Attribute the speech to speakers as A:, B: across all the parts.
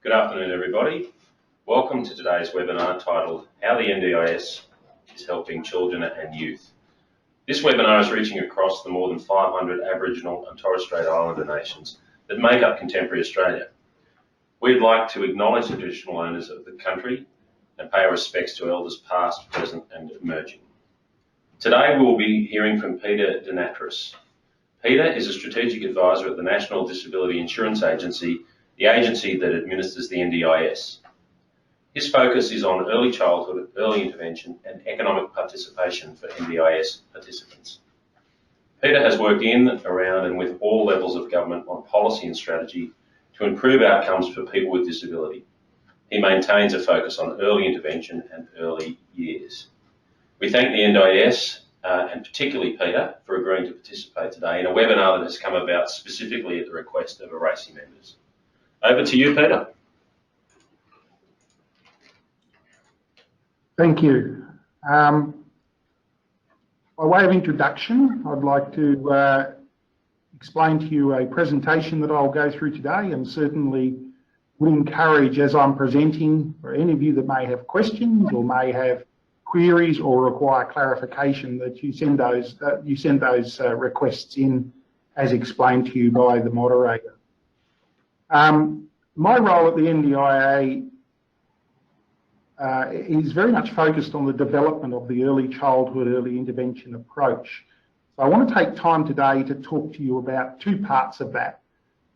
A: Good afternoon, everybody. Welcome to today's webinar titled How the NDIS is Helping Children and Youth. This webinar is reaching across the more than 500 Aboriginal and Torres Strait Islander nations that make up contemporary Australia. We'd like to acknowledge the traditional owners of the country and pay our respects to elders past, present and emerging. Today we will be hearing from Peter DeNatris. Peter is a strategic advisor at the National Disability Insurance Agency, the agency that administers the NDIS. His focus is on early childhood, early intervention and economic participation for NDIS participants. Peter has worked in, around and with all levels of government on policy and strategy to improve outcomes for people with disability. He maintains a focus on early intervention and early years. We thank the NDIS and particularly Peter for agreeing to participate today in a webinar that has come about specifically at the request of ARACY members. Over to you, Peter.
B: Thank you. By way of introduction, I'd like to explain to you a presentation that I'll go through today, and certainly would encourage, as I'm presenting, for any of you that may have questions or may have queries or require clarification, that you send those requests in as explained to you by the moderator. My role at the NDIA is very much focused on the development of the early childhood, early intervention approach. So I want to take time today to talk to you about two parts of that.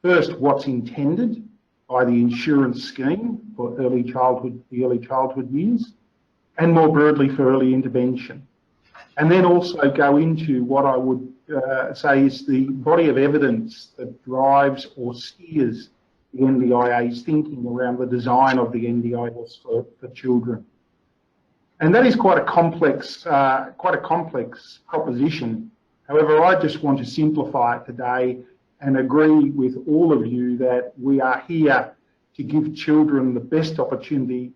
B: First, what's intended by the insurance scheme for the early childhood years, and more broadly for early intervention. And then also go into what I would say is the body of evidence that drives or steers the NDIA's thinking around the design of the NDIS for children. And that is quite a complex proposition. However, I just want to simplify it today and agree with all of you that we are here to give children the best opportunity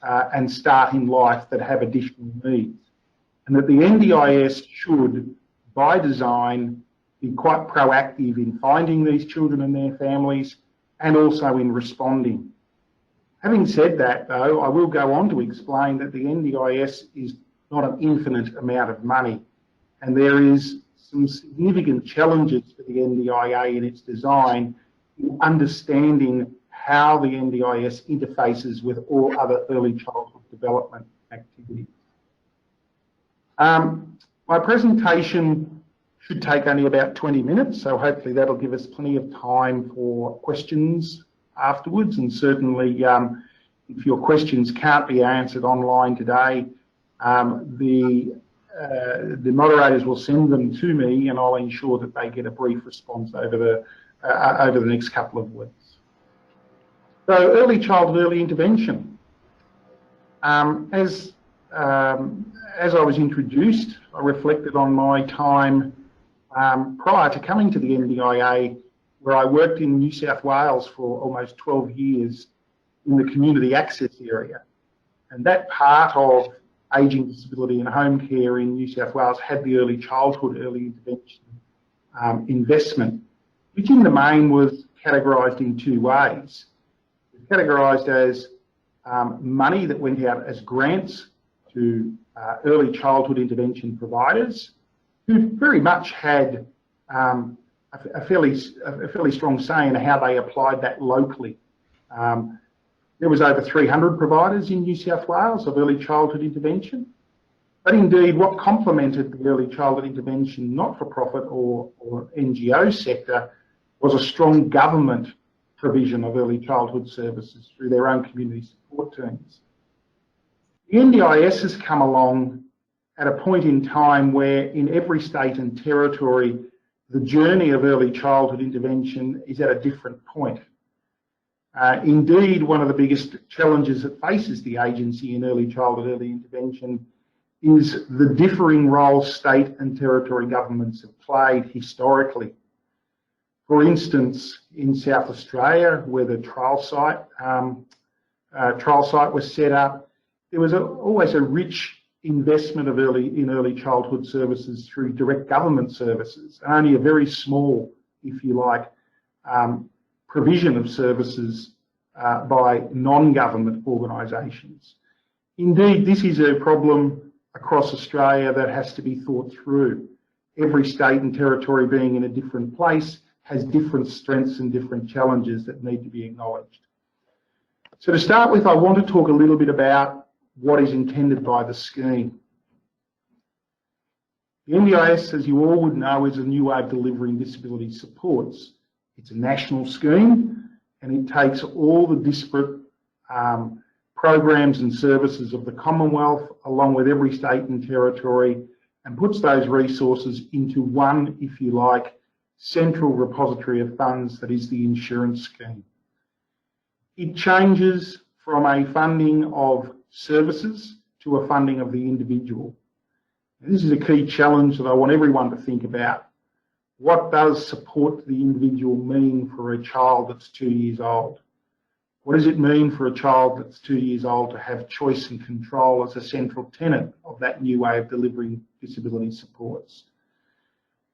B: and start in life that have additional needs. And that the NDIS should, by design, be quite proactive in finding these children and their families, and also in responding. Having said that, though, I will go on to explain that the NDIS is not an infinite amount of money, and there is some significant challenges for the NDIA in its design in understanding how the NDIS interfaces with all other early childhood development activities. My presentation should take only about 20 minutes, so hopefully that'll give us plenty of time for questions afterwards. And certainly, if your questions can't be answered online today, the moderators will send them to me, and I'll ensure that they get a brief response over the next couple of weeks. So, early childhood, early intervention. As I was introduced, I reflected on my time prior to coming to the NDIA, where I worked in New South Wales for almost 12 years in the community access area. And that part of ageing, disability and home care in New South Wales had the early childhood, early intervention investment, which in the main was categorised in two ways. It was categorised as money that went out as grants to early childhood intervention providers, who very much had a fairly strong say in how they applied that locally. There was over 300 providers in New South Wales of early childhood intervention, but indeed what complemented the early childhood intervention not-for-profit or NGO sector was a strong government provision of early childhood services through their own community support teams. The NDIS has come along at a point in time where in every state and territory, the journey of early childhood intervention is at a different point. Indeed, one of the biggest challenges that faces the agency in early childhood, early intervention is the differing roles state and territory governments have played historically. For instance, in South Australia, where the trial site was set up, there was always a rich investment of early childhood services through direct government services, and only a very small, if you like, provision of services by non-government organisations. Indeed, this is a problem across Australia that has to be thought through. Every state and territory, being in a different place, has different strengths and different challenges that need to be acknowledged. So to start with, I want to talk a little bit about what is intended by the scheme. The NDIS, as you all would know, is a new way of delivering disability supports. It's a national scheme, and it takes all the disparate programs and services of the Commonwealth, along with every state and territory, and puts those resources into one, if you like, central repository of funds that is the insurance scheme. It changes from a funding of services to a funding of the individual. And this is a key challenge that I want everyone to think about. What does support to the individual mean for a child that's 2 years old? What does it mean for a child that's 2 years old to have choice and control as a central tenet of that new way of delivering disability supports?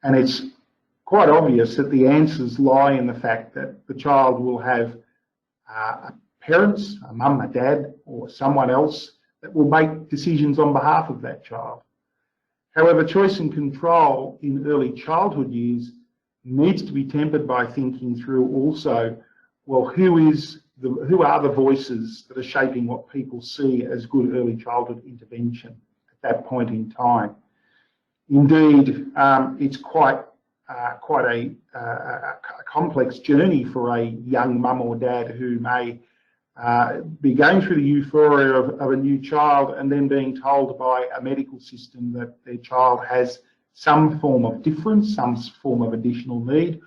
B: And it's quite obvious that the answers lie in the fact that the child will have parents, a mum, a dad, or someone else that will make decisions on behalf of that child. However, choice and control in early childhood years needs to be tempered by thinking through also, well, who are the voices that are shaping what people see as good early childhood intervention at that point in time? Indeed, it's quite a complex journey for a young mum or dad who may be going through the euphoria of a new child and then being told by a medical system that their child has some form of difference, some form of additional need,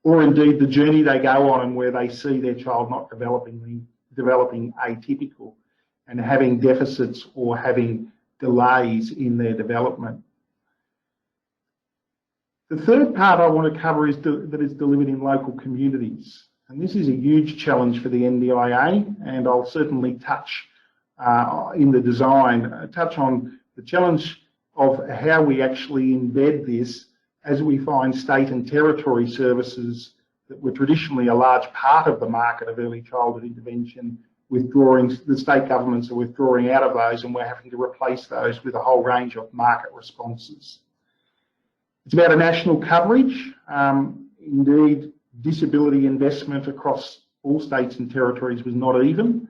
B: or indeed the journey they go on and where they see their child not developing atypical and having deficits or having delays in their development. The third part I want to cover is that it's delivered in local communities. And this is a huge challenge for the NDIA, and I'll certainly touch in the design, touch on the challenge of how we actually embed this as we find state and territory services that were traditionally a large part of the market of early childhood intervention withdrawing, the state governments are withdrawing out of those, and we're having to replace those with a whole range of market responses. It's about a national coverage. Indeed, disability investment across all states and territories was not even.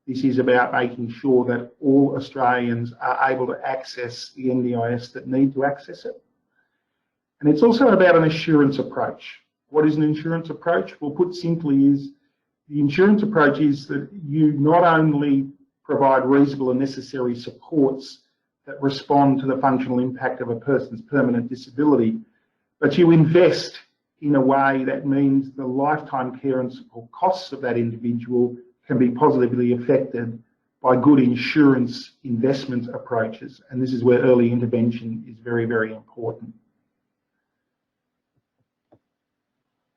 B: This is about making sure that all Australians are able to access the NDIS that need to access it. And it's also about an assurance approach. What is an insurance approach? Well, put simply, is the insurance approach is that you not only provide reasonable and necessary supports that respond to the functional impact of a person's permanent disability, but you invest in a way that means the lifetime care and support costs of that individual can be positively affected by good insurance investment approaches. And this is where early intervention is very, very important.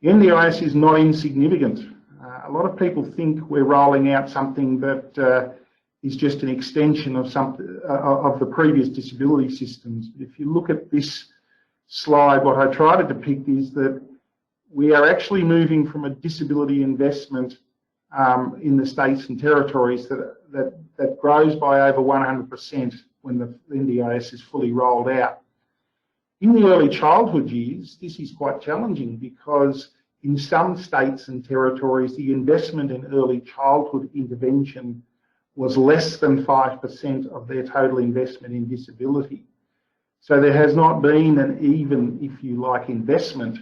B: The NDIS is not insignificant. A lot of people think we're rolling out something that is just an extension of the previous disability systems. If you look at this slide, what I try to depict is that we are actually moving from a disability investment in the states and territories that grows by over 100% when the NDIS is fully rolled out. In the early childhood years, this is quite challenging because in some states and territories, the investment in early childhood intervention was less than 5% of their total investment in disability. So there has not been an even, if you like, investment,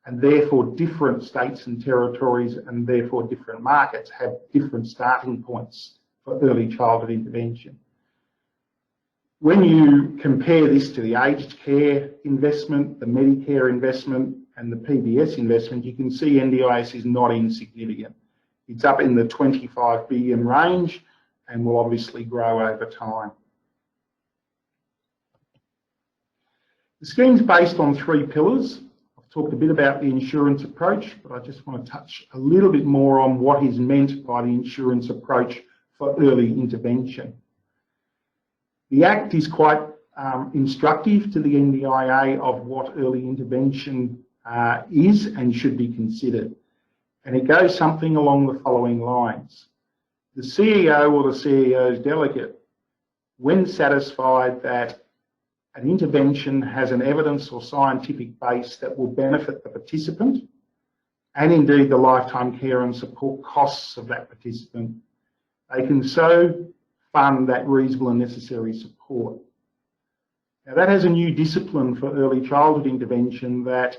B: and therefore different states and territories and therefore different markets have different starting points for early childhood intervention. When you compare this to the aged care investment, the Medicare investment and the PBS investment, you can see NDIS is not insignificant. It's up in the 25 billion range and will obviously grow over time. The scheme's based on 3 pillars. I've talked a bit about the insurance approach, but I just want to touch a little bit more on what is meant by the insurance approach for early intervention. The Act is quite instructive to the NDIA of what early intervention is and should be considered. And it goes something along the following lines. The CEO or the CEO's delegate, when satisfied that an intervention has an evidence or scientific base that will benefit the participant, and indeed the lifetime care and support costs of that participant, they can so fund that reasonable and necessary support. Now that has a new discipline for early childhood intervention that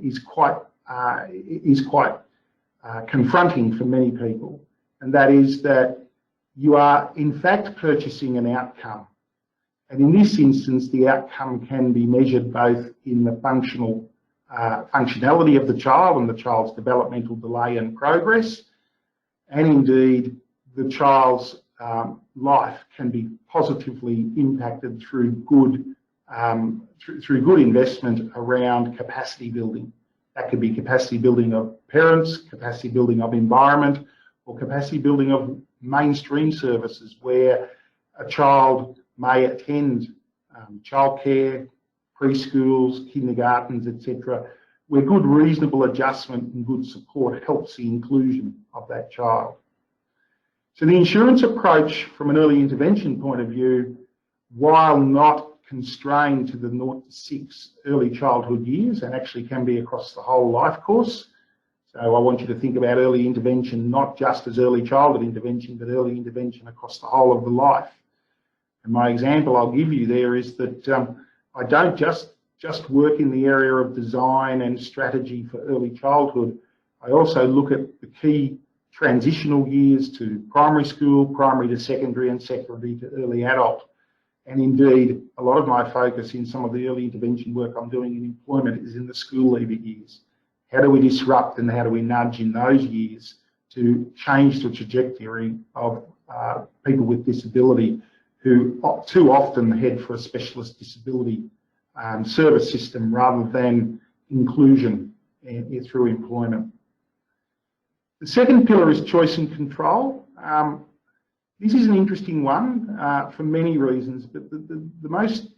B: is quite confronting for many people, and that is that you are in fact purchasing an outcome. And in this instance, the outcome can be measured both in the functionality of the child and the child's developmental delay and progress, and indeed the child's life can be positively impacted through good investment around capacity building. That could be capacity building of parents, capacity building of environment, or capacity building of mainstream services where a child may attend childcare, preschools, kindergartens, etc., where good reasonable adjustment and good support helps the inclusion of that child. So the insurance approach from an early intervention point of view, while not constrained to the 0 to 6 early childhood years, and actually can be across the whole life course. So I want you to think about early intervention not just as early childhood intervention, but early intervention across the whole of the life. And my example I'll give you there is that I don't just work in the area of design and strategy for early childhood. I also look at the key transitional years to primary school, primary to secondary, and secondary to early adult. And indeed, a lot of my focus in some of the early intervention work I'm doing in employment is in the school leaver years. How do we disrupt and how do we nudge in those years to change the trajectory of people with disability who too often head for a specialist disability service system rather than inclusion through employment. The second pillar is choice and control. This is an interesting one for many reasons, but the most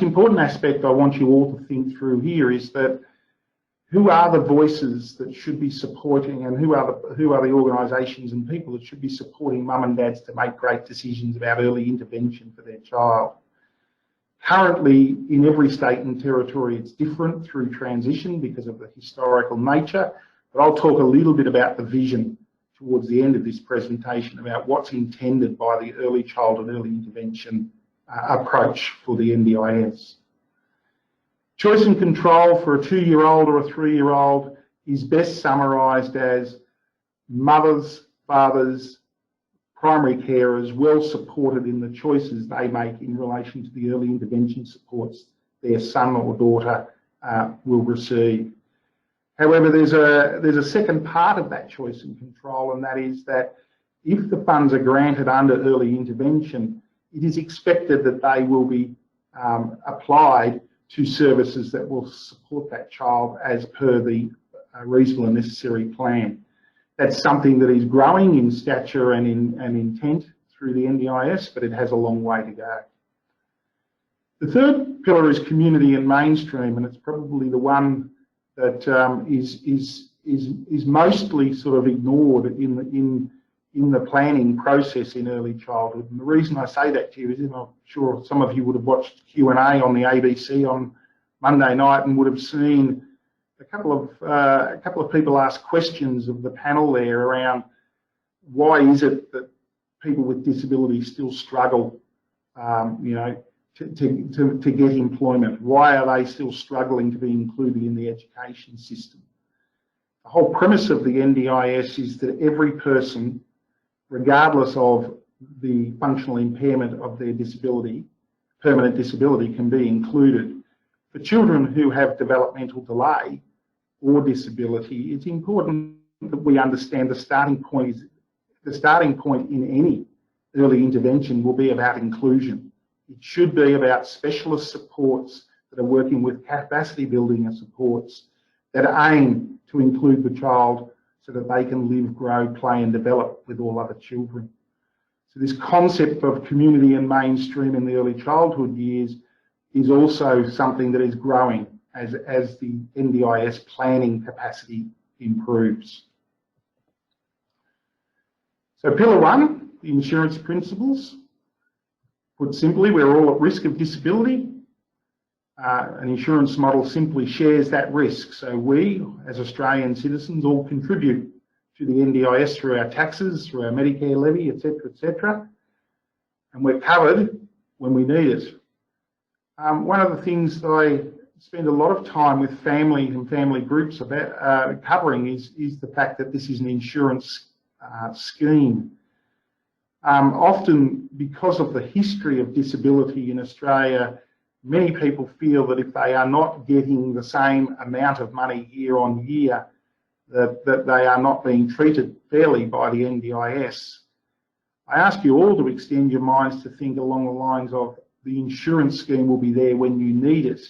B: important aspect I want you all to think through here is that who are the voices that should be supporting, and who are the organisations and people that should be supporting mum and dads to make great decisions about early intervention for their child. Currently, in every state and territory, it's different through transition because of the historical nature, but I'll talk a little bit about the vision towards the end of this presentation about what's intended by the early childhood, early intervention approach for the NDIS. Choice and control for a 2-year-old or a 3-year-old is best summarised as mothers, fathers, primary carers well supported in the choices they make in relation to the early intervention supports their son or daughter will receive. However, there's a second part of that choice and control, and that is that if the funds are granted under early intervention, it is expected that they will be applied to services that will support that child as per the reasonable and necessary plan. That's something that is growing in stature and in intent through the NDIS, but it has a long way to go. The third pillar is community and mainstream, and it's probably the one that is mostly sort of ignored in the planning process in early childhood. And the reason I say that to you is, I'm sure some of you would have watched Q&A on the ABC on Monday night and would have seen a couple of people ask questions of the panel there around why is it that people with disabilities still struggle, to get employment? Why are they still struggling to be included in the education system? The whole premise of the NDIS is that every person, regardless of the functional impairment of their disability, permanent disability, can be included. For children who have developmental delay or disability, it's important that we understand the starting point in any early intervention will be about inclusion. It should be about specialist supports that are working with capacity building and supports that aim to include the child so that they can live, grow, play and develop with all other children. So this concept of community and mainstream in the early childhood years is also something that is growing as the NDIS planning capacity improves. So pillar one, the insurance principles. Put simply, we're all at risk of disability. An insurance model simply shares that risk. So we, as Australian citizens, all contribute to the NDIS through our taxes, through our Medicare levy, etc., and we're covered when we need it. One of the things that I spend a lot of time with families and family groups about covering is the fact that this is an insurance scheme. Often, because of the history of disability in Australia, many people feel that if they are not getting the same amount of money year on year, that they are not being treated fairly by the NDIS. I ask you all to extend your minds to think along the lines of the insurance scheme will be there when you need it,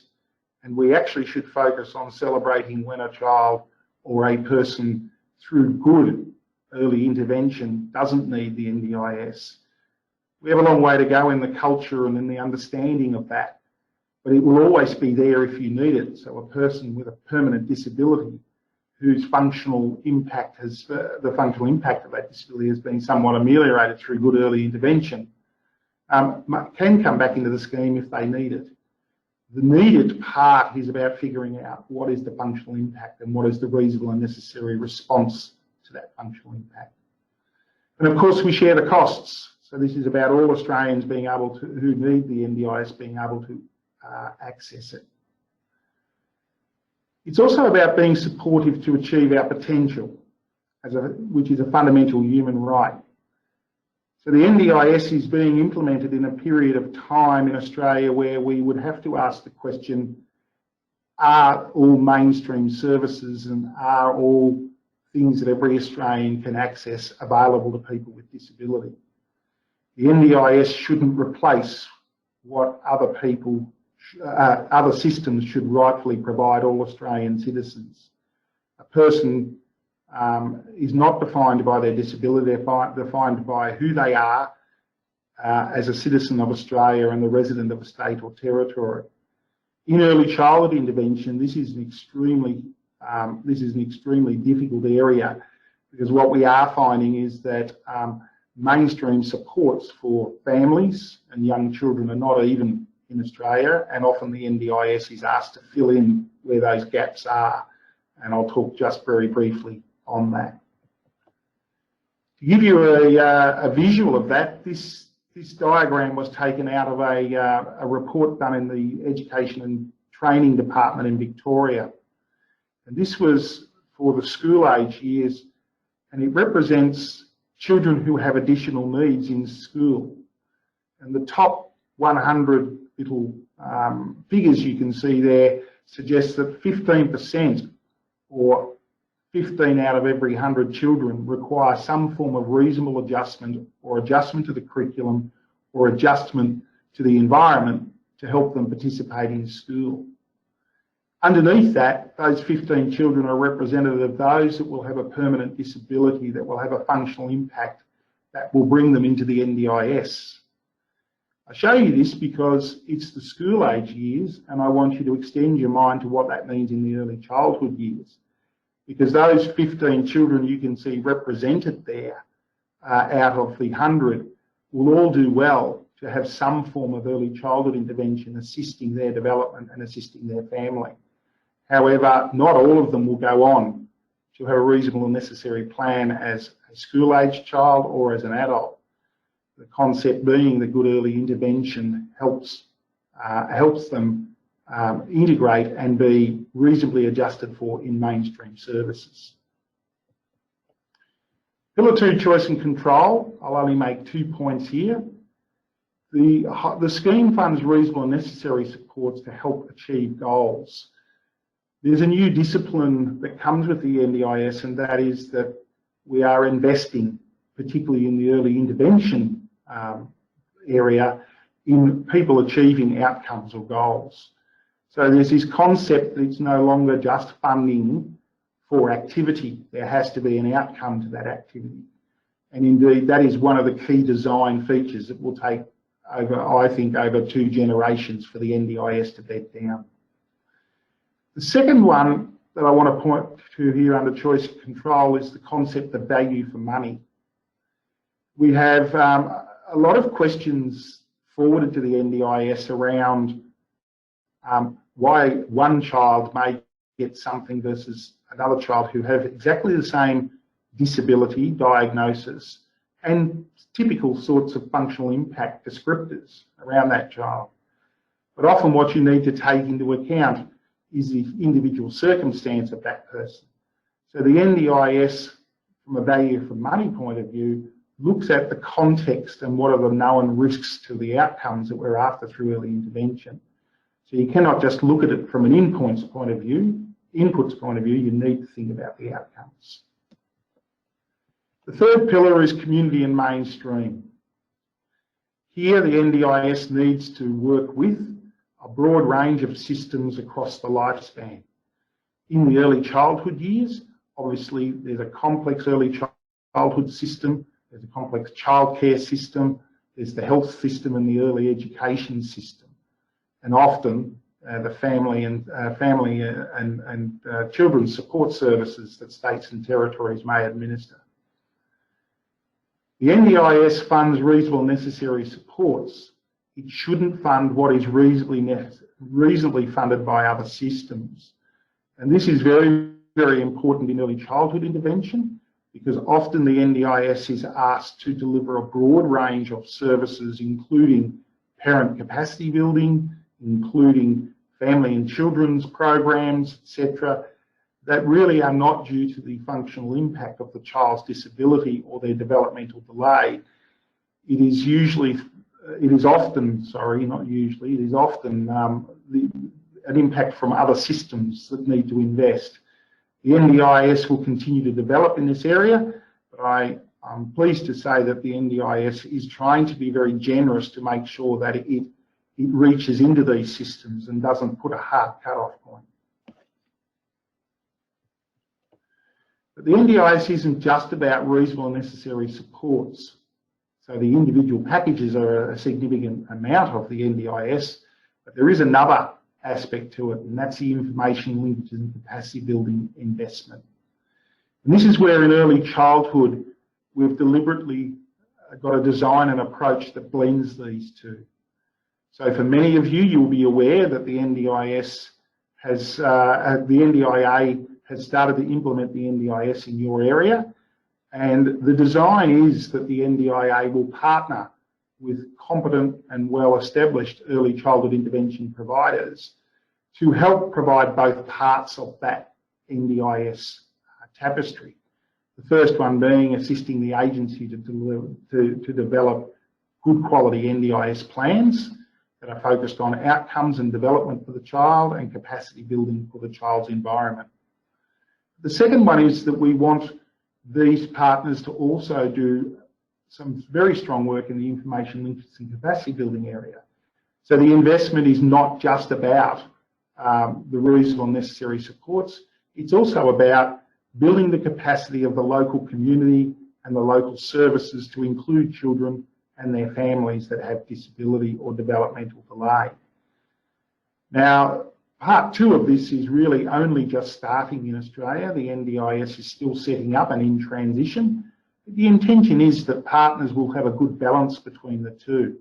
B: and we actually should focus on celebrating when a child or a person through good early intervention doesn't need the NDIS. We have a long way to go in the culture and in the understanding of that, but it will always be there if you need it. So a person with a permanent disability whose functional impact has, the functional impact of that disability has been somewhat ameliorated through good early intervention, can come back into the scheme if they need it. The needed part is about figuring out what is the functional impact and what is the reasonable and necessary response to that functional impact. And of course we share the costs. So this is about all Australians being able to, who need the NDIS, being able to access it. It's also about being supportive to achieve our potential, which is a fundamental human right. So the NDIS is being implemented in a period of time in Australia where we would have to ask the question, are all mainstream services and are all things that every Australian can access available to people with disability? The NDIS shouldn't replace what other systems should rightfully provide all Australian citizens. A person is not defined by their disability, they're defined by who they are as a citizen of Australia and the resident of a state or territory. In early childhood intervention, this is an extremely difficult area, because what we are finding is that mainstream supports for families and young children are not even in Australia, and often the NDIS is asked to fill in where those gaps are, and I'll talk just very briefly on that. To give you a visual of that, this diagram was taken out of a report done in the Education and Training Department in Victoria, and this was for the school age years, and it represents children who have additional needs in school. And the top 100 little figures you can see there suggest that 15%, or 15 out of every 100 children, require some form of reasonable adjustment or adjustment to the curriculum or adjustment to the environment to help them participate in school. Underneath that, those 15 children are representative of those that will have a permanent disability, that will have a functional impact that will bring them into the NDIS. I show you this because it's the school age years, and I want you to extend your mind to what that means in the early childhood years. Because those 15 children you can see represented there out of the 100 will all do well to have some form of early childhood intervention assisting their development and assisting their family. However, not all of them will go on to have a reasonable and necessary plan as a school-age child or as an adult. The concept being that good early intervention helps them integrate and be reasonably adjusted for in mainstream services. Pillar 2, choice and control. I'll only make 2 points here. The scheme funds reasonable and necessary supports to help achieve goals. There's a new discipline that comes with the NDIS, and that is that we are investing, particularly in the early intervention area, in people achieving outcomes or goals. So there's this concept that it's no longer just funding for activity. There has to be an outcome to that activity. And indeed, that is one of the key design features that will take over, I think, over 2 generations for the NDIS to bed down. The second one that I want to point to here under choice of control is the concept of value for money. We have a lot of questions forwarded to the NDIS around why one child may get something versus another child who have exactly the same disability diagnosis and typical sorts of functional impact descriptors around that child. But often what you need to take into account is the individual circumstance of that person. So the NDIS, from a value for money point of view, looks at the context and what are the known risks to the outcomes that we're after through early intervention. So you cannot just look at it from an inputs point of view, you need to think about the outcomes. The third pillar is community and mainstream. Here the NDIS needs to work with a broad range of systems across the lifespan. In the early childhood years, obviously there's a complex early childhood system, there's a complex childcare system, there's the health system and the early education system. And often the family and children's support services that states and territories may administer. The NDIS funds reasonable necessary supports. It shouldn't fund what is reasonably funded by other systems. And this is very, very important in early childhood intervention because often the NDIS is asked to deliver a broad range of services, including parent capacity building, including family and children's programs, etc., that really are not due to the functional impact of the child's disability or their developmental delay. It is often an impact from other systems that need to invest. The NDIS will continue to develop in this area, but I'm pleased to say that the NDIS is trying to be very generous to make sure that it reaches into these systems and doesn't put a hard cut-off point. But the NDIS isn't just about reasonable and necessary supports. So the individual packages are a significant amount of the NDIS, but there is another aspect to it, and that's the information linkages and capacity building investment. And this is where in early childhood, we've deliberately got a design and approach that blends these two. So for many of you, you'll be aware that the NDIA has started to implement the NDIS in your area. And the design is that the NDIA will partner with competent and well-established early childhood intervention providers to help provide both parts of that NDIS tapestry. The first one being assisting the agency to develop good quality NDIS plans that are focused on outcomes and development for the child and capacity building for the child's environment. The second one is that we want these partners to also do some very strong work in the information linkages and capacity building area. So the investment is not just about the reasonable and necessary supports, it's also about building the capacity of the local community and the local services to include children and their families that have disability or developmental delay. Now, part two of this is really only just starting in Australia. The NDIS is still setting up and in transition. The intention is that partners will have a good balance between the two,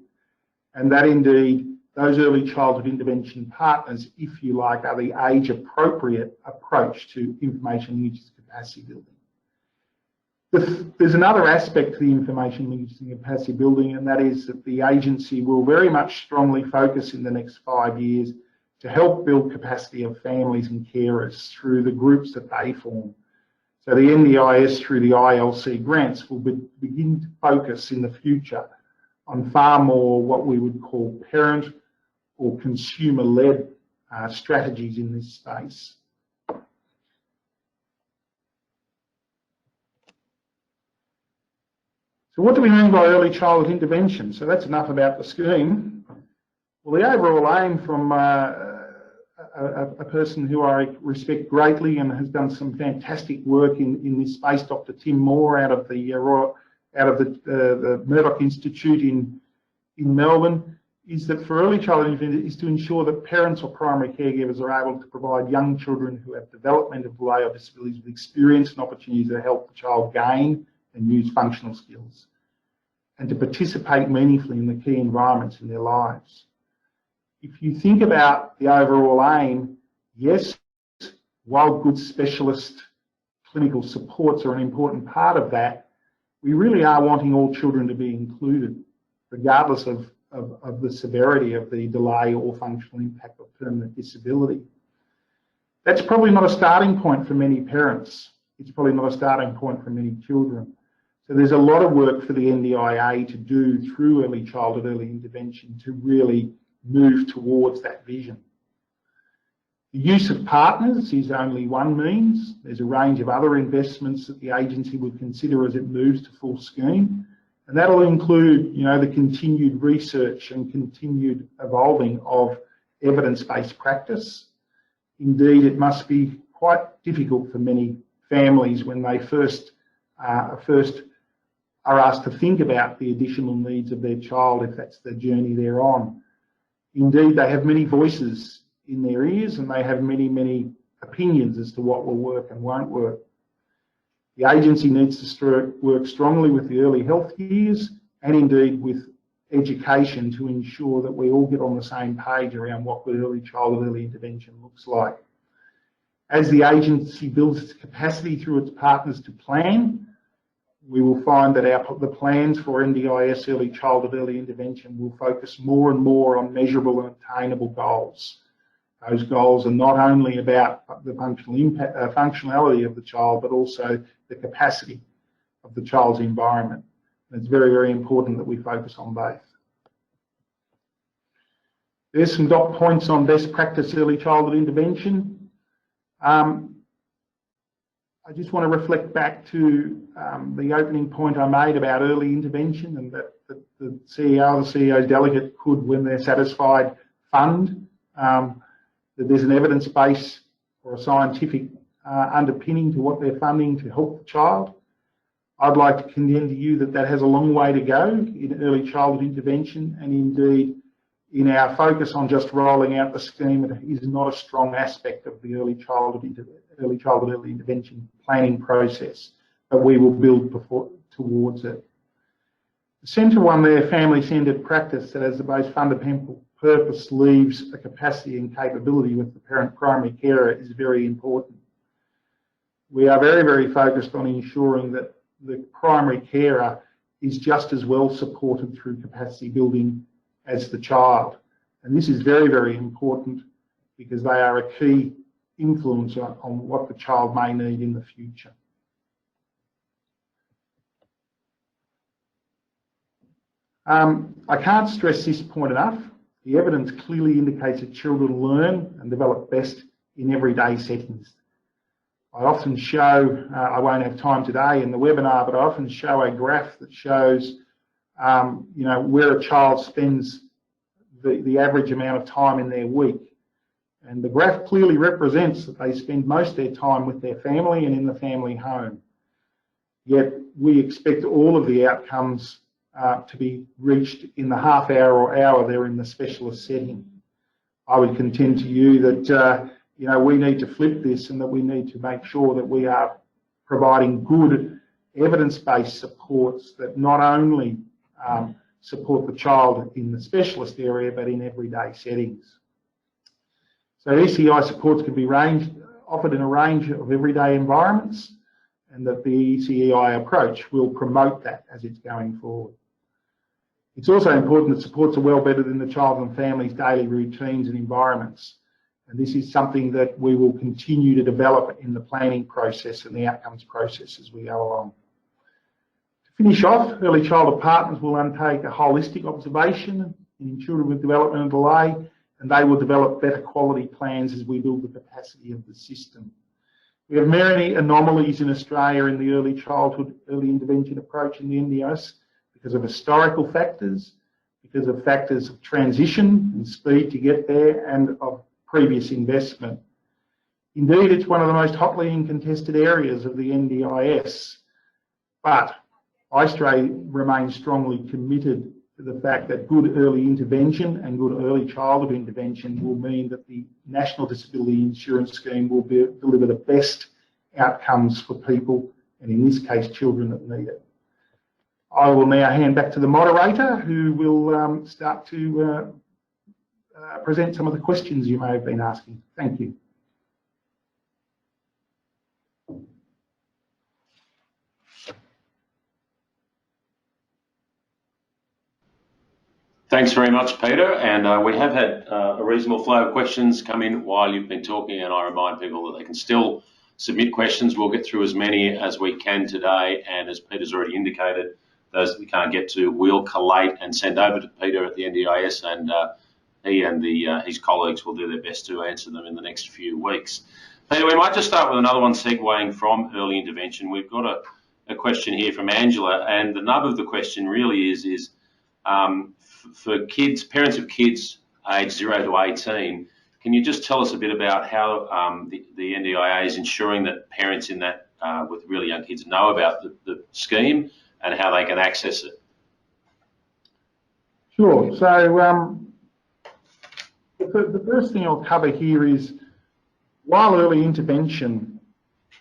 B: and that indeed those early childhood intervention partners, if you like, are the age-appropriate approach to information linkages capacity building. There's another aspect to the information linkages and capacity building, and that is that the agency will very much strongly focus in the next 5 years to help build capacity of families and carers through the groups that they form. So the NDIS through the ILC grants will begin to focus in the future on far more what we would call parent or consumer-led strategies in this space. So what do we mean by early childhood intervention? So that's enough about the scheme. Well, the overall aim from a person who I respect greatly and has done some fantastic work in this space, Dr. Tim Moore out of the Murdoch Institute in Melbourne, is that for early childhood intervention is to ensure that parents or primary caregivers are able to provide young children who have developmental delay or disabilities with experience and opportunities to help the child gain and use functional skills, and to participate meaningfully in the key environments in their lives. If you think about the overall aim, yes, while good specialist clinical supports are an important part of that, we really are wanting all children to be included, regardless of the severity of the delay or functional impact of permanent disability. That's probably not a starting point for many parents. It's probably not a starting point for many children. So there's a lot of work for the NDIA to do through early childhood, early intervention to really move towards that vision. The use of partners is only one means. There's a range of other investments that the agency would consider as it moves to full scheme. And that'll include, the continued research and continued evolving of evidence-based practice. Indeed, it must be quite difficult for many families when they first are asked to think about the additional needs of their child, if that's the journey they're on. Indeed, they have many voices in their ears and they have many, many opinions as to what will work and won't work. The agency needs to work strongly with the early health years and indeed with education to ensure that we all get on the same page around what good early childhood, early intervention looks like. As the agency builds its capacity through its partners to plan, we will find that the plans for NDIS early childhood, early intervention will focus more and more on measurable and attainable goals. Those goals are not only about the functionality of the child, but also the capacity of the child's environment. And it's very, very important that we focus on both. There's some dot points on best practice early childhood intervention. I just want to reflect back to the opening point I made about early intervention and that the CEO, the CEO's delegate could, when they're satisfied, fund. That there's an evidence base or a scientific underpinning to what they're funding to help the child. I'd like to contend to you that that has a long way to go in early childhood intervention, and indeed in our focus on just rolling out the scheme, it is not a strong aspect of the early childhood early intervention planning process, but we will build towards it. The centre one there, family-centred practice, that has the most fundamental purpose leaves a capacity and capability with the parent primary carer, is very important. We are very, very focused on ensuring that the primary carer is just as well supported through capacity building as the child. And this is very, very important because they are a key influence on what the child may need in the future. I can't stress this point enough. The evidence clearly indicates that children learn and develop best in everyday settings. I often show, I won't have time today in the webinar, but I often show a graph that shows, where a child spends the average amount of time in their week. And the graph clearly represents that they spend most of their time with their family and in the family home. Yet we expect all of the outcomes to be reached in the half hour or hour they're in the specialist setting. I would contend to you that we need to flip this and that we need to make sure that we are providing good evidence-based supports that not only support the child in the specialist area but in everyday settings. So ECI supports can be offered in a range of everyday environments, and that the ECEI approach will promote that as it's going forward. It's also important that supports are well bedded in the child and family's daily routines and environments. And this is something that we will continue to develop in the planning process and the outcomes process as we go along. To finish off, early childhood partners will undertake a holistic observation in children with developmental delay, and they will develop better quality plans as we build the capacity of the system. We have many anomalies in Australia in the early childhood, early intervention approach in the NDIS because of historical factors, because of factors of transition and speed to get there, and of previous investment. Indeed, it's one of the most hotly contested areas of the NDIS, but ARACY remains strongly committed to the fact that good early intervention and good early childhood intervention will mean that the National Disability Insurance Scheme will deliver the best outcomes for people, and in this case, children that need it. I will now hand back to the moderator, who will start to present some of the questions you may have been asking. Thank you.
A: Thanks very much, Peter. And we have had a reasonable flow of questions come in while you've been talking, and I remind people that they can still submit questions. We'll get through as many as we can today, and as Peter's already indicated, those that we can't get to, we'll collate and send over to Peter at the NDIS, and he and his colleagues will do their best to answer them in the next few weeks. Peter, we might just start with another one segueing from early intervention. We've got a question here from Angela, and the nub of the question really is for kids, parents of kids aged 0 to 18, can you just tell us a bit about how the NDIA is ensuring that parents in that with really young kids know about the scheme and how they can access it?
B: Sure. So the first thing I'll cover here is, while early intervention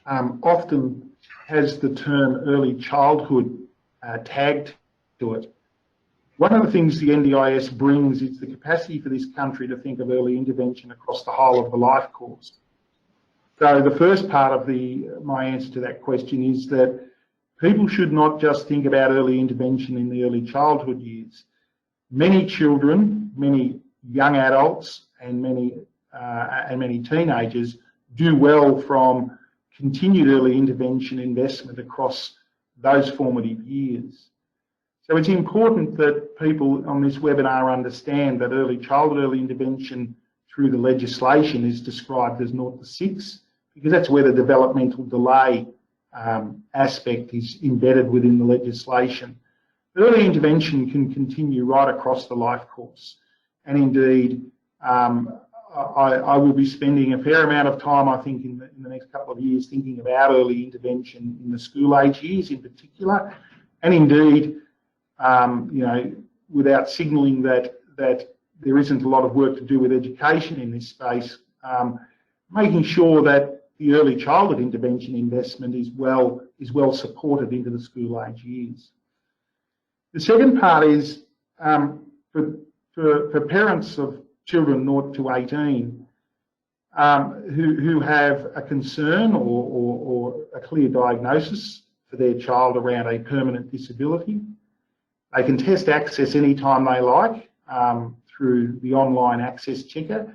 B: often has the term early childhood tagged to it, one of the things the NDIS brings is the capacity for this country to think of early intervention across the whole of the life course. So the first part of my answer to that question is that people should not just think about early intervention in the early childhood years. Many children, many young adults, and many teenagers do well from continued early intervention investment across those formative years. So it's important that people on this webinar understand that early childhood early intervention through the legislation is described as 0 to 6, because that's where the developmental delay aspect is embedded within the legislation. Early intervention can continue right across the life course, and indeed I will be spending a fair amount of time, I think, in the next couple of years thinking about early intervention in the school age years in particular, and indeed you know, without signalling that there isn't a lot of work to do with education in this space, making sure that the early childhood intervention investment is well supported into the school age years. The second part is for parents of children 0 to 18 who have a concern or a clear diagnosis for their child around a permanent disability. They can test access anytime they like through the online access checker,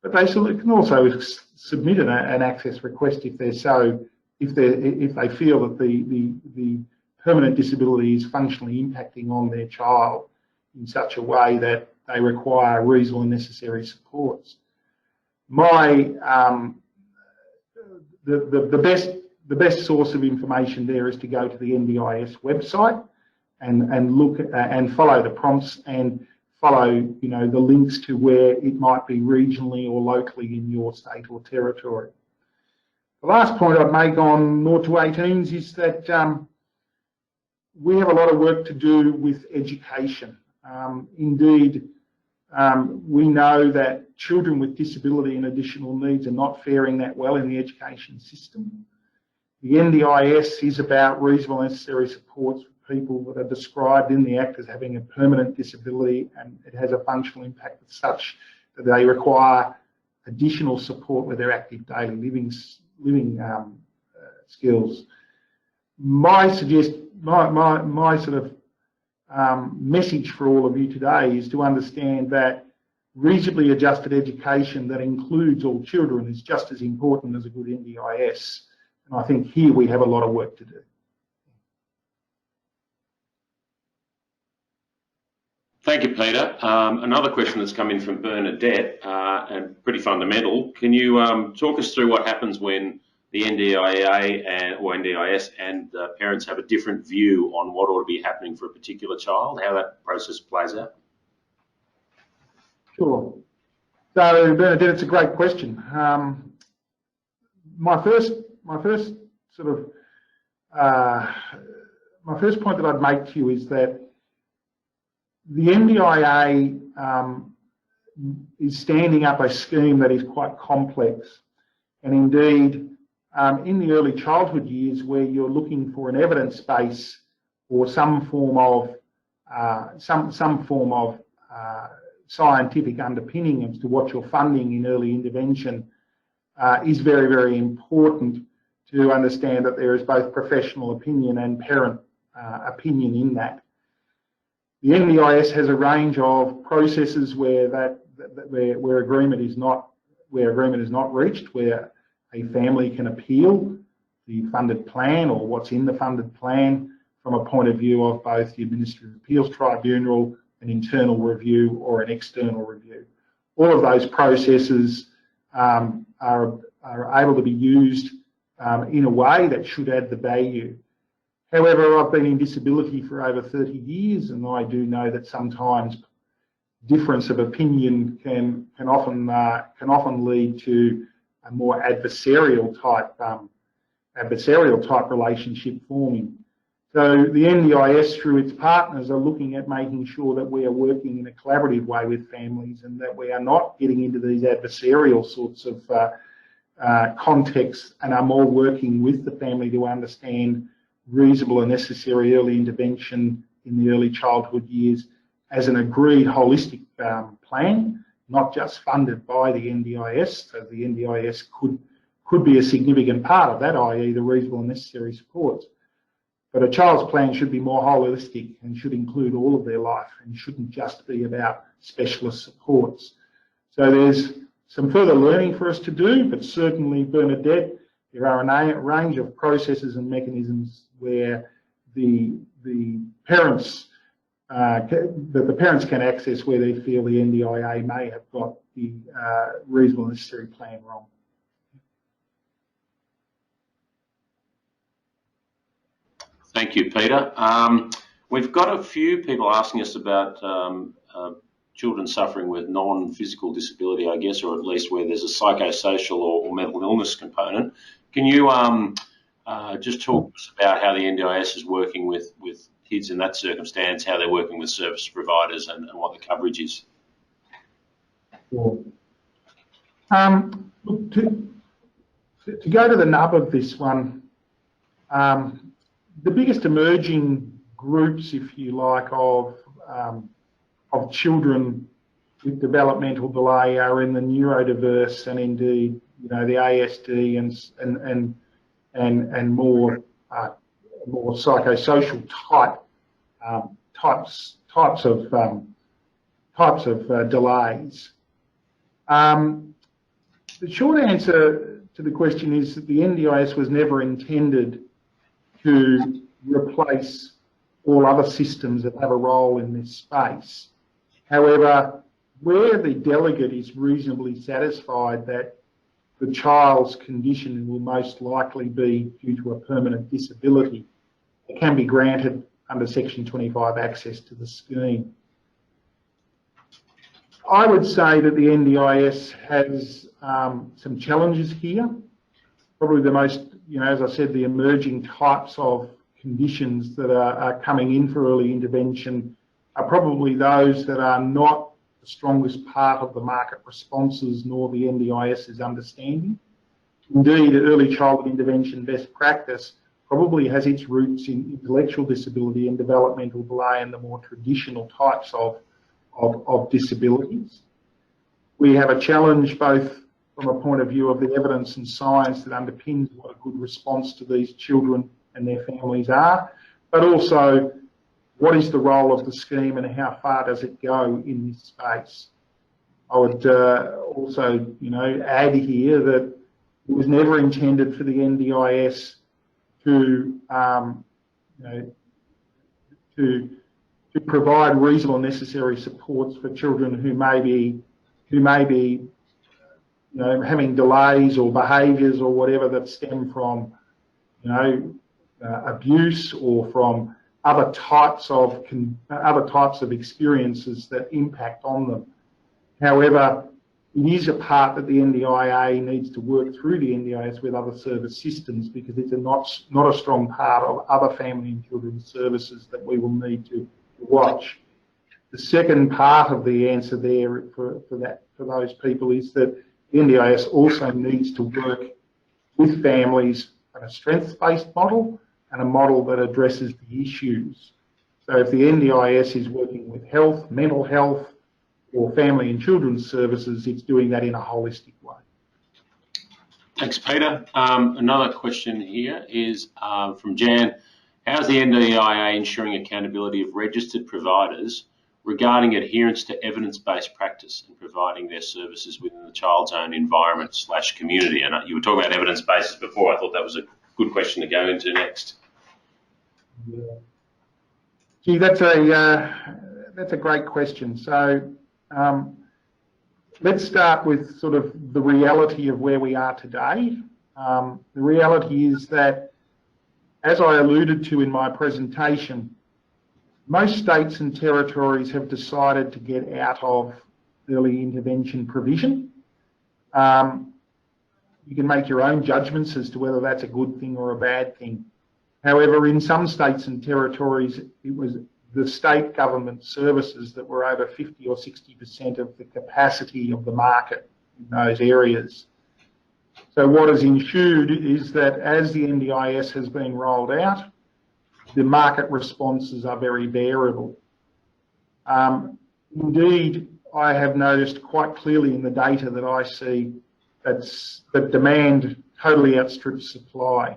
B: but they can also submit an access request if they feel that the permanent disability is functionally impacting on their child in such a way that they require reasonable and necessary supports. The best source of information there is to go to the NDIS website and look and follow the prompts and follow, you know, the links to where it might be regionally or locally in your state or territory. The last point I'd make on 0 to 18s is that we have a lot of work to do with education. Indeed, we know that children with disability and additional needs are not faring that well in the education system. The NDIS is about reasonable and necessary supports for people that are described in the Act as having a permanent disability, and it has a functional impact such that they require additional support with their active daily living skills. My sort of message for all of you today is to understand that reasonably adjusted education that includes all children is just as important as a good NDIS. And I think here we have a lot of work to do.
A: Thank you, Peter. Another question that's come in from Bernadette, and pretty fundamental. Can you talk us through what happens when the NDIA or NDIS and parents have a different view on what ought to be happening for a particular child, how that process plays out?
B: Sure. So, Bernadette, it's a great question. My first point that I'd make to you is that The NDIA is standing up a scheme that is quite complex, and indeed in the early childhood years, where you're looking for an evidence base or some form of scientific underpinning as to what you're funding in early intervention, is very, very important to understand that there is both professional opinion and parent opinion in that. The NDIS has a range of processes where agreement is not reached, where a family can appeal the funded plan or what's in the funded plan from a point of view of both the Administrative Appeals Tribunal, an internal review or an external review. All of those processes are able to be used in a way that should add the value. However, I've been in disability for over 30 years, and I do know that sometimes difference of opinion can often lead to a more adversarial type relationship forming. So the NDIS, through its partners, are looking at making sure that we are working in a collaborative way with families, and that we are not getting into these adversarial sorts of contexts, and are more working with the family to understand reasonable and necessary early intervention in the early childhood years as an agreed holistic plan, not just funded by the NDIS. So the NDIS could be a significant part of that, i.e. the reasonable and necessary supports. But a child's plan should be more holistic and should include all of their life, and shouldn't just be about specialist supports. So there's some further learning for us to do, but certainly, Bernadette, there are a range of processes and mechanisms where the parents can access where they feel the NDIA may have got the reasonable and necessary plan wrong.
A: Thank you, Peter. We've got a few people asking us about children suffering with non-physical disability, I guess, or at least where there's a psychosocial or mental illness component. Can you just talk to us about how the NDIS is working with kids in that circumstance, how they're working with service providers, and what the coverage is?
B: Sure. Look, to go to the nub of this one, the biggest emerging groups, if you like, of children with developmental delay are in the neurodiverse, and indeed, you know, the ASD and more psychosocial types of delays. The short answer to the question is that the NDIS was never intended to replace all other systems that have a role in this space. However, where the delegate is reasonably satisfied that the child's condition will most likely be due to a permanent disability, it can be granted under Section 25 access to the scheme. I would say that the NDIS has some challenges here. Probably the most, you know, as I said, the emerging types of conditions that are coming in for early intervention are probably those that are not the strongest part of the market responses nor the NDIS's understanding. Indeed, early childhood intervention best practice probably has its roots in intellectual disability and developmental delay and the more traditional types of disabilities. We have a challenge both from a point of view of the evidence and science that underpins what a good response to these children and their families are, but also what is the role of the scheme and how far does it go in this space. I would also, you know, add here that it was never intended for the NDIS to, you know, to provide reasonable and necessary supports for children who may be, you know, having delays or behaviours or whatever that stem from, you know, abuse or from other types of experiences that impact on them. However, it is a part that the NDIA needs to work through the NDIS with other service systems, because it's not a strong part of other family and children's services that we will need to watch. The second part of the answer there for those people is that the NDIS also needs to work with families on a strengths-based model and a model that addresses the issues. So if the NDIS is working with health, mental health, or family and children's services, it's doing that in a holistic way.
C: Thanks, Peter. Another question here is from Jan. How's the NDIA ensuring accountability of registered providers regarding adherence to evidence-based practice and providing their services within the child's own environment / community? And you were talking about evidence-bases before. I thought that was a good question to go into next.
B: Yeah. Gee, that's a great question. So let's start with sort of the reality of where we are today. The reality is that, as I alluded to in my presentation, most states and territories have decided to get out of early intervention provision. You can make your own judgments as to whether that's a good thing or a bad thing. However, in some states and territories, it was the state government services that were over 50 or 60% of the capacity of the market in those areas. So what has ensued is that as the NDIS has been rolled out, the market responses are very variable. Indeed, I have noticed quite clearly in the data that I see that demand totally outstrips supply.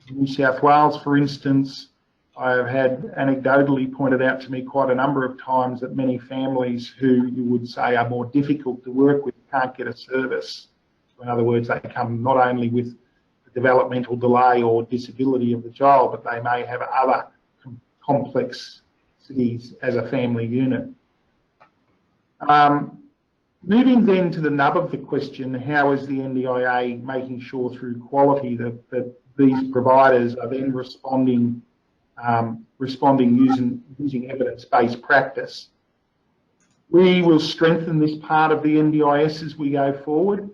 B: In New South Wales, for instance, I have had anecdotally pointed out to me quite a number of times that many families who you would say are more difficult to work with can't get a service. In other words, they come not only with the developmental delay or disability of the child, but they may have other complexities as a family unit. Moving then to the nub of the question, how is the NDIA making sure through quality that these providers are then responding using evidence-based practice? We will strengthen this part of the NDIS as we go forward.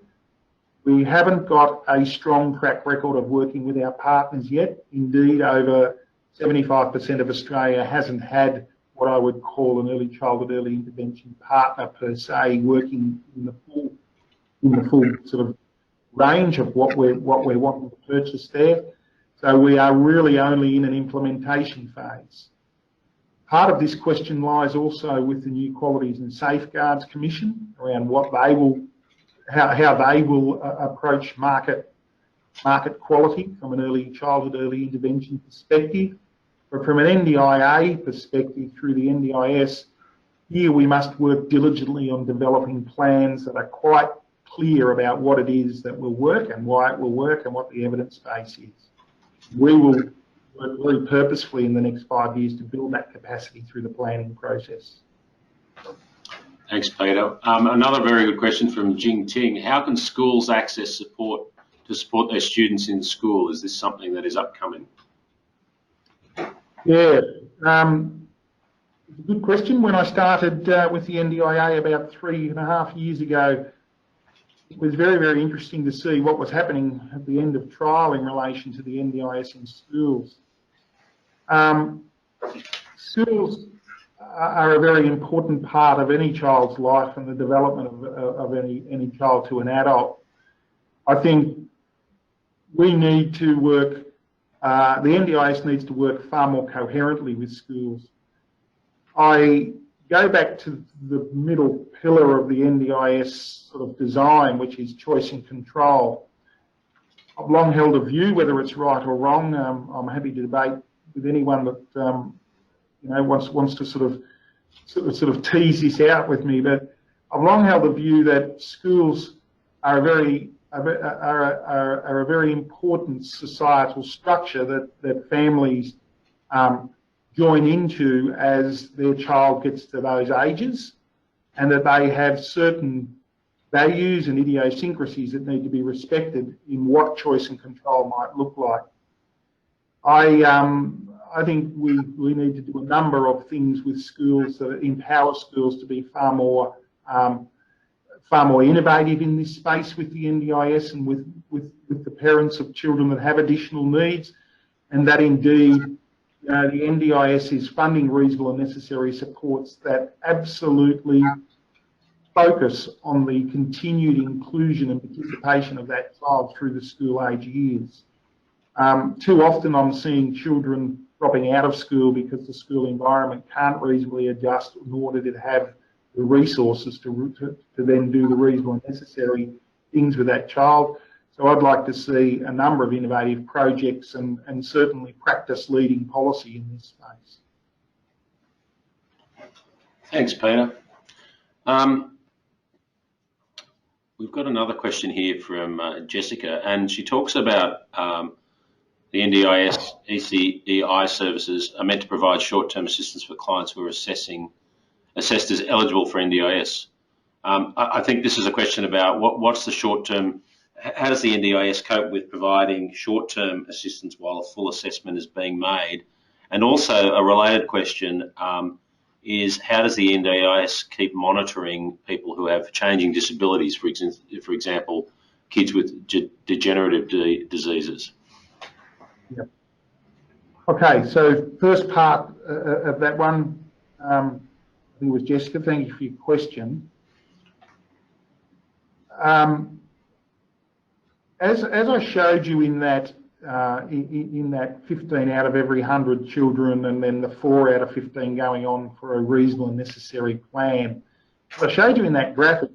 B: We haven't got a strong track record of working with our partners yet. Indeed, over 75% of Australia hasn't had what I would call an early childhood, early intervention partner per se, working in the full sort of range of what we're wanting to purchase there. So we are really only in an implementation phase. Part of this question lies also with the new Qualities and Safeguards Commission around what they will, how they will approach market quality from an early childhood, early intervention perspective. But from an NDIA perspective through the NDIS, here we must work diligently on developing plans that are quite clear about what it is that will work and why it will work and what the evidence base is. We will work very purposefully in the next 5 years to build that capacity through the planning process.
C: Thanks, Peter. Another very good question from Jing Ting. How can schools access support to support their students in school? Is this something that is upcoming?
B: Yeah, it's a good question. When I started with the NDIA about 3.5 years ago, it was very, very interesting to see what was happening at the end of trial in relation to the NDIS in schools. Schools are a very important part of any child's life and the development of any child to an adult. I think we need to work, the NDIS needs to work far more coherently with schools. I go back to the middle pillar of the NDIS sort of design, which is choice and control. I've long held a view, whether it's right or wrong. I'm happy to debate with anyone that you know wants to sort of tease this out with me. But I've long held the view that schools are a very important societal structure that families join into as their child gets to those ages, and that they have certain values and idiosyncrasies that need to be respected in what choice and control might look like. I think we need to do a number of things with schools that empower schools to be far more innovative in this space with the NDIS and with the parents of children that have additional needs, and that indeed the NDIS is funding reasonable and necessary supports that absolutely focus on the continued inclusion and participation of that child through the school age years. Too often I'm seeing children dropping out of school because the school environment can't reasonably adjust in order to have the resources to then do the reasonable and necessary things with that child. So I'd like to see a number of innovative projects and certainly practice leading policy in this space.
C: Thanks, Peter. We've got another question here from Jessica, and she talks about the NDIS ECEI services are meant to provide short-term assistance for clients who are assessed as eligible for NDIS. I think this is a question about what's the short-term, how does the NDIS cope with providing short-term assistance while a full assessment is being made? And also a related question is how does the NDIS keep monitoring people who have changing disabilities, for example, kids with degenerative diseases?
B: Yep. Okay, so first part of that one, I think it was Jessica, thank you for your question. As I showed you in that 15 out of every 100 children and then the 4 out of 15 going on for a reasonable and necessary plan, as I showed you in that graphic,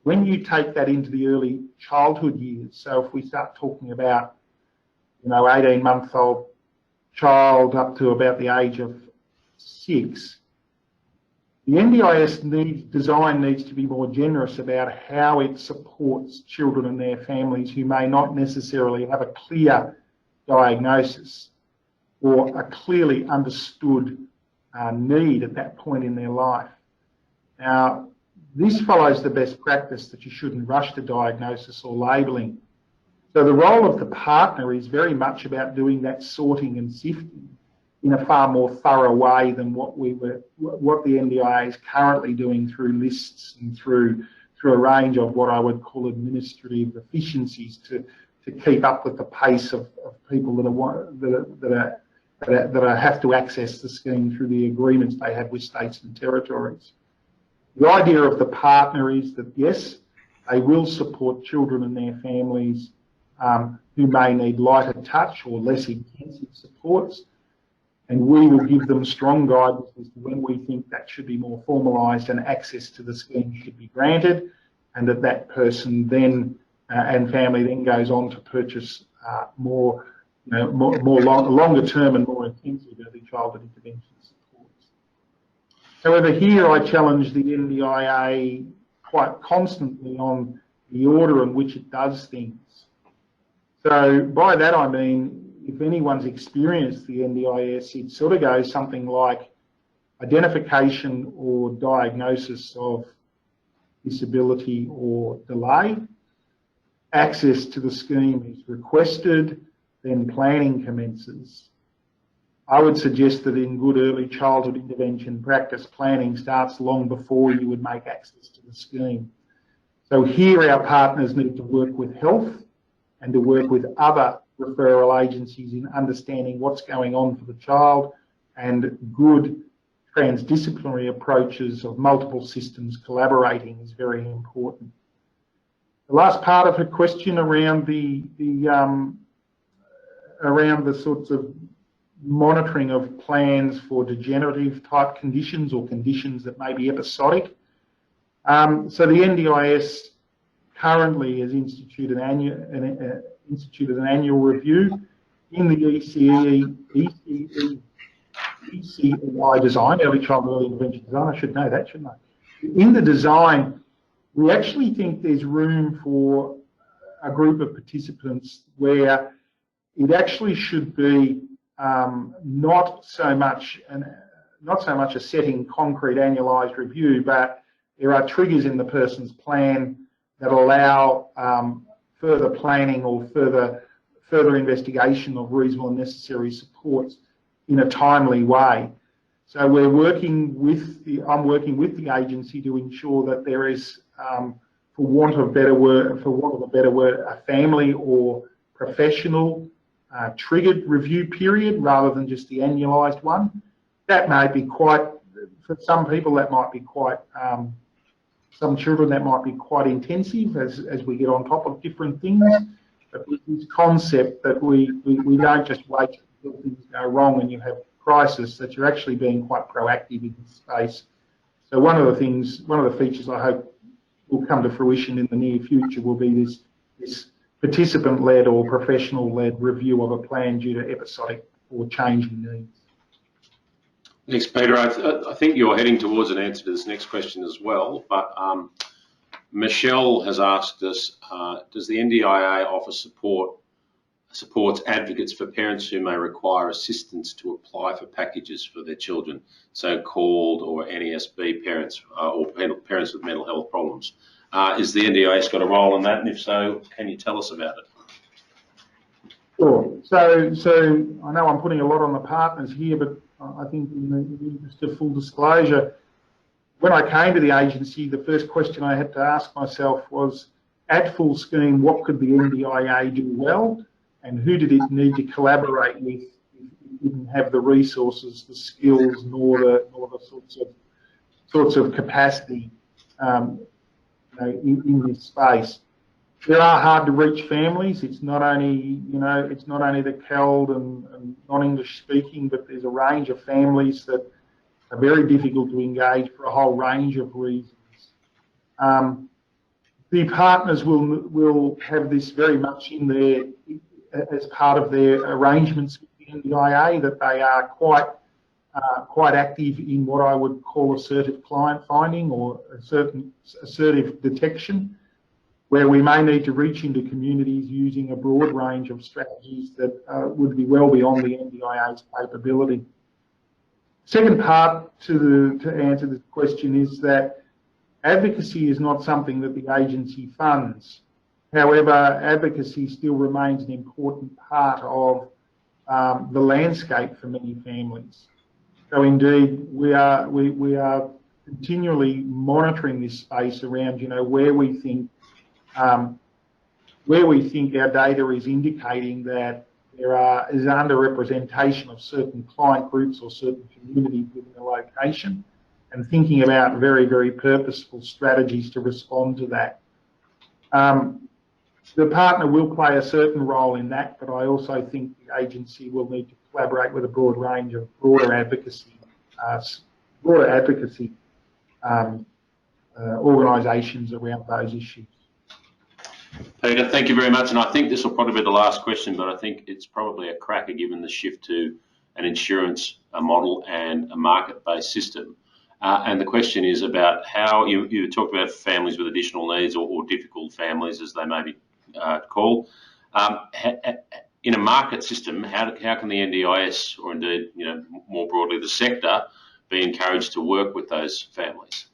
B: when you take that into the early childhood years, so if we start talking about 18-month-old child up to about the age of 6, the NDIS design needs to be more generous about how it supports children and their families who may not necessarily have a clear diagnosis or a clearly understood need at that point in their life. Now, this follows the best practice that you shouldn't rush to diagnosis or labelling. So the role of the partner is very much about doing that sorting and sifting in a far more thorough way than what the NDIA is currently doing through lists and through a range of what I would call administrative efficiencies to keep up with the pace of people that have to access the scheme through the agreements they have with states and territories. The idea of the partner is that yes, they will support children and their families who may need lighter touch or less intensive supports, and we will give them strong guidance as to when we think that should be more formalised and access to the scheme should be granted, and that person then and family then goes on to purchase longer term and more intensive early childhood intervention supports. However, here I challenge the NDIA quite constantly on the order in which it does things. So by that I mean, if anyone's experienced the NDIS, it sort of goes something like identification or diagnosis of disability or delay, access to the scheme is requested, then planning commences. I would suggest that in good early childhood intervention practice, planning starts long before you would make access to the scheme. So here our partners need to work with health and to work with other referral agencies in understanding what's going on for the child, and good transdisciplinary approaches of multiple systems collaborating is very important. The last part of her question around the sorts of monitoring of plans for degenerative type conditions or conditions that may be episodic. So the NDIS currently has instituted an annual review in the ECEI design, early childhood early intervention design. I should know that, shouldn't I? In the design, we actually think there's room for a group of participants where it actually should be not so much a setting concrete annualised review, but there are triggers in the person's plan that allow further planning or further investigation of reasonable and necessary supports in a timely way. So we're working with I'm working with the agency to ensure that there is, for want of a better word, a family or professional triggered review period rather than just the annualised one. That may be quite, for some people, that might be quite, some children, that might be quite intensive as we get on top of different things. But this concept that we don't just wait until things go wrong and you have crisis, that you're actually being quite proactive in this space. So one of the features I hope will come to fruition in the near future will be this participant-led or professional-led review of a plan due to episodic or changing needs.
C: Thanks, Peter. I think you're heading towards an answer to this next question as well, but Michelle has asked us, does the NDIA offer supports advocates for parents who may require assistance to apply for packages for their children, so-called or NESB parents or parents with mental health problems? Is the NDIS got a role in that, and if so, can you tell us about it?
B: Sure. So I know I'm putting a lot on the partners here, but I think in the interest of full disclosure, when I came to the agency, the first question I had to ask myself was, at full scheme, what could the NDIA do well, and who did it need to collaborate with if it didn't have the resources, the skills, nor the sorts of capacity in this space. There are hard to reach families. It's not only the CALD and non-English speaking, but there's a range of families that are very difficult to engage for a whole range of reasons. The partners will have this very much in their, as part of their arrangements with the NDIA, that they are quite active in what I would call assertive client finding or assertive detection, where we may need to reach into communities using a broad range of strategies that would be well beyond the NDIA's capability. Second part to answer this question is that advocacy is not something that the agency funds. However, advocacy still remains an important part of the landscape for many families. So indeed, we are continually monitoring this space around, where we think our data is indicating that there is underrepresentation of certain client groups or certain communities within a location, and thinking about very, very purposeful strategies to respond to that. The partner will play a certain role in that, but I also think the agency will need to collaborate with a broad range of broader advocacy organisations around those issues.
C: Peter, thank you very much. And I think this will probably be the last question, but I think it's probably a cracker given the shift to an insurance model and a market-based system. And the question is about how you talked about families with additional needs or difficult families, as they may be called. In a market system, how can the NDIS, or indeed more broadly the sector, be encouraged to work with those families?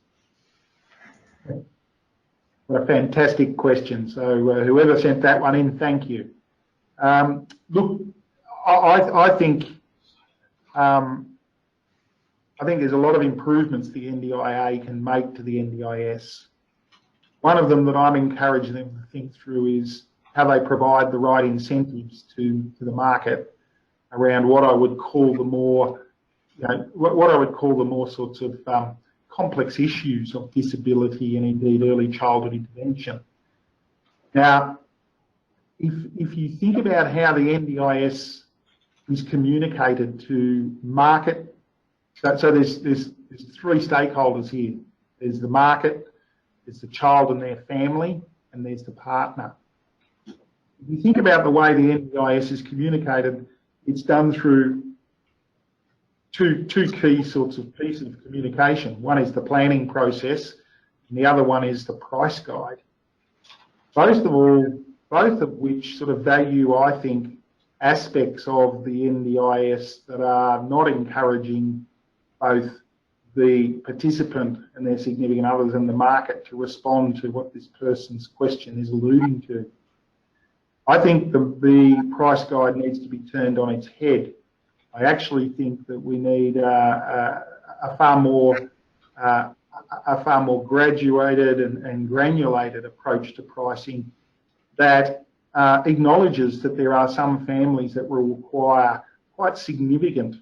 B: What a fantastic question. So whoever sent that one in, thank you. Look, I think there's a lot of improvements the NDIA can make to the NDIS. One of them that I'm encouraging them to think through is how they provide the right incentives to the market around what I would call the more, sorts of complex issues of disability and indeed early childhood intervention. Now, if you think about how the NDIS is communicated to market, so there's three stakeholders here. There's the market, there's the child and their family, and there's the partner. If you think about the way the NDIS is communicated, it's done through two key sorts of pieces of communication. One is the planning process, and the other one is the price guide. Both of which sort of value, I think, aspects of the NDIS that are not encouraging both the participant and their significant others in the market to respond to what this person's question is alluding to. I think the price guide needs to be turned on its head. I actually think that we need a far more graduated and granulated approach to pricing that acknowledges that there are some families that will require quite significant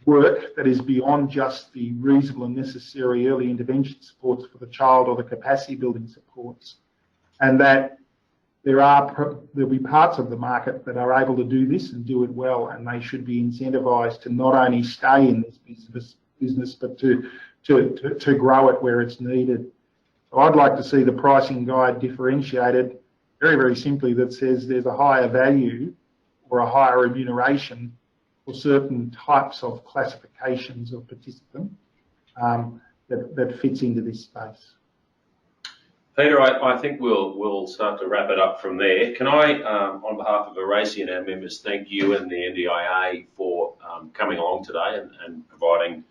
B: work that is beyond just the reasonable and necessary early intervention supports for the child or the capacity building supports, and that there'll be parts of the market that are able to do this and do it well, and they should be incentivised to not only stay in this business but to grow it where it's needed. So I'd like to see the pricing guide differentiated very, very simply, that says there's a higher value or a higher remuneration for certain types of classifications of participant that fits into this space.
A: Peter, I think we'll start to wrap it up from there. Can I, on behalf of ARACY and our members, thank you and the NDIA for coming along today and providing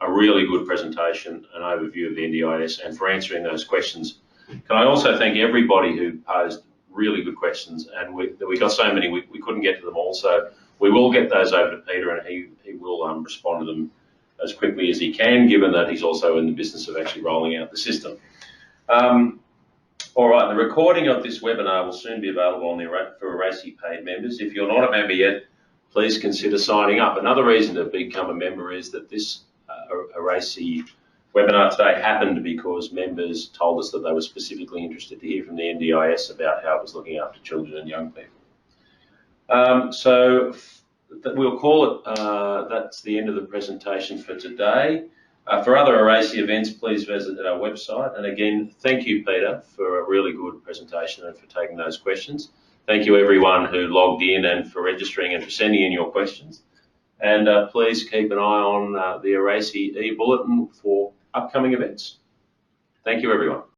A: a really good presentation, an overview of the NDIS, and for answering those questions. Can I also thank everybody who posed really good questions, and we got so many we couldn't get to them all, so we will get those over to Peter, and he will respond to them as quickly as he can, given that he's also in the business of actually rolling out the system. All right, the recording of this webinar will soon be available for ARACY paid members. If you're not a member yet, please consider signing up. Another reason to become a member is that this ARACY webinar today happened because members told us that they were specifically interested to hear from the NDIS about how it was looking after children and young people. So we'll call it, that's the end of the presentation for today. For other ARACY events, please visit our website. And again, thank you, Peter, for a really good presentation and for taking those questions. Thank you, everyone who logged in and for registering and for sending in your questions. And please keep an eye on the ARACY e-bulletin for upcoming events. Thank you, everyone.